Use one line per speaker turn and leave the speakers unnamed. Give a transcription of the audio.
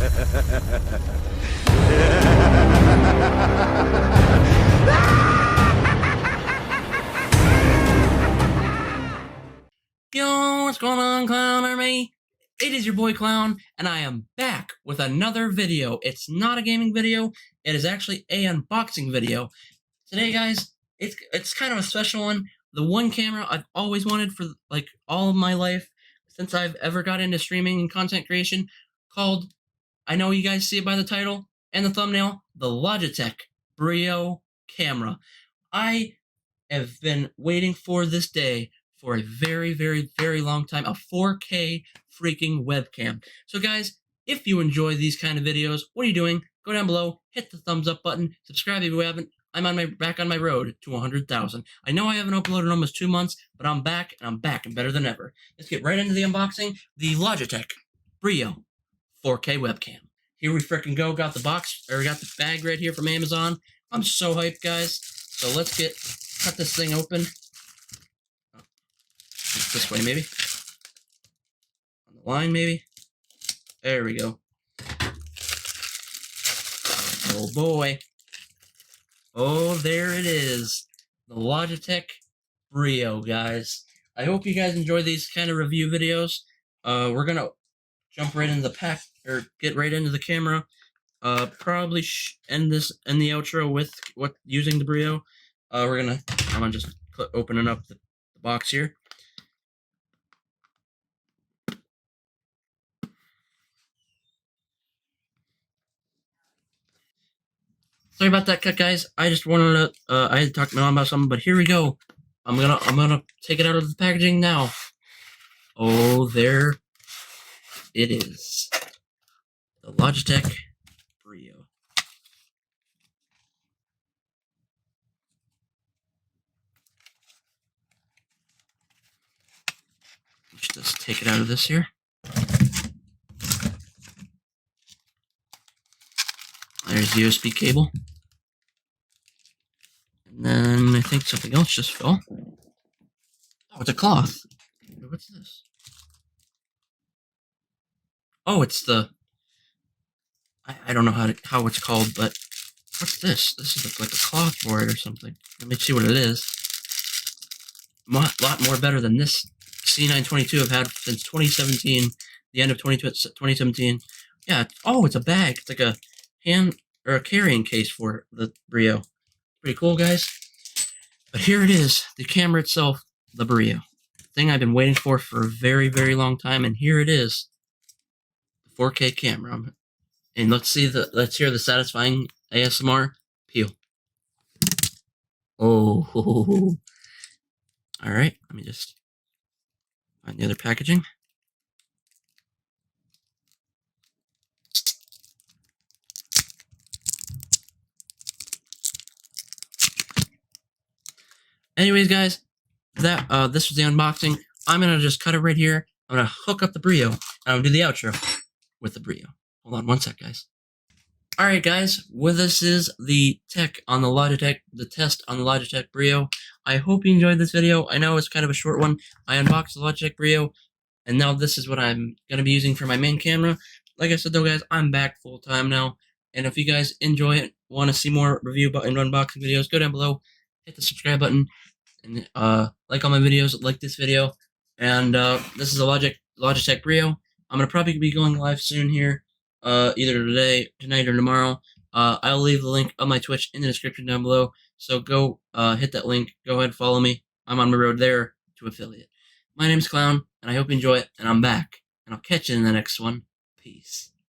Yo, what's going on, Clown Army? It is your boy Clown, and I am back with another video. It's not a gaming video, it is actually a unboxing video. Today, guys, it's kind of a special one. The one camera I've always wanted for like all of my life since I've ever got into streaming and content creation, called, I know you guys see it by the title and the thumbnail, the Logitech Brio camera. I have been waiting for this day for a very, very, very long time. A 4K freaking webcam. So guys, if you enjoy these kind of videos, what are you doing? Go down below, hit the thumbs up button, subscribe if you haven't. I'm back on my road to 100,000. I know I haven't uploaded in almost 2 months, but I'm back and better than ever. Let's get right into the unboxing. The Logitech Brio 4K webcam. Here we freaking go. Got the box, or we got the bag right here from Amazon. I'm so hyped, guys. So let's cut this thing open. This way, maybe. On the line, maybe. There we go. Oh boy. Oh, there it is. The Logitech Brio, guys. I hope you guys enjoy these kind of review videos. We're gonna jump right into the pack, or get right into the camera. Probably end the outro with using the Brio. I'm gonna just opening up the box here. Sorry about that cut, guys. I just wanted to, I had to talk to my mom about something, but here we go. I'm gonna take it out of the packaging now. Oh, there it is. The Logitech Brio. Let's just take it out of this here. There's the USB cable. And then I think something else just fell. Oh, it's a cloth. What's this? Oh, it's the... I don't know how it's called, but... What's this? This is like a cloth board or something. Let me see what it is. A lot more better than this C922 I've had since 2017. The end of 2017. Yeah, oh, it's a bag. It's like a hand or a carrying case for the Brio. Pretty cool, guys. But here it is, the camera itself, the Brio. Thing I've been waiting for a very, very long time, and here it is, the 4K camera. And let's hear the satisfying ASMR peel. Oh, all right. Let me just find the other packaging. Anyways, guys, this was the unboxing. I'm gonna just cut it right here. I'm gonna hook up the Brio, and I'm gonna do the outro with the Brio. Hold on one sec, guys. Alright, guys, well, this is the test on the Logitech Brio. I hope you enjoyed this video. I know it's kind of a short one. I unboxed the Logitech Brio, and now this is what I'm gonna be using for my main camera. Like I said, though, guys, I'm back full time now, and if you guys enjoy it, want to see more review and unboxing videos, go down below, hit the subscribe button, and like all my videos, like this video. And this is a Logitech Brio. I'm gonna probably be going live soon here, either tonight or tomorrow. I'll leave the link on my Twitch in the description down below. So go hit that link. Go ahead, follow me. I'm on my road there to affiliate. My name's Clown, and I hope you enjoy it. And I'm back, and I'll catch you in the next one. Peace.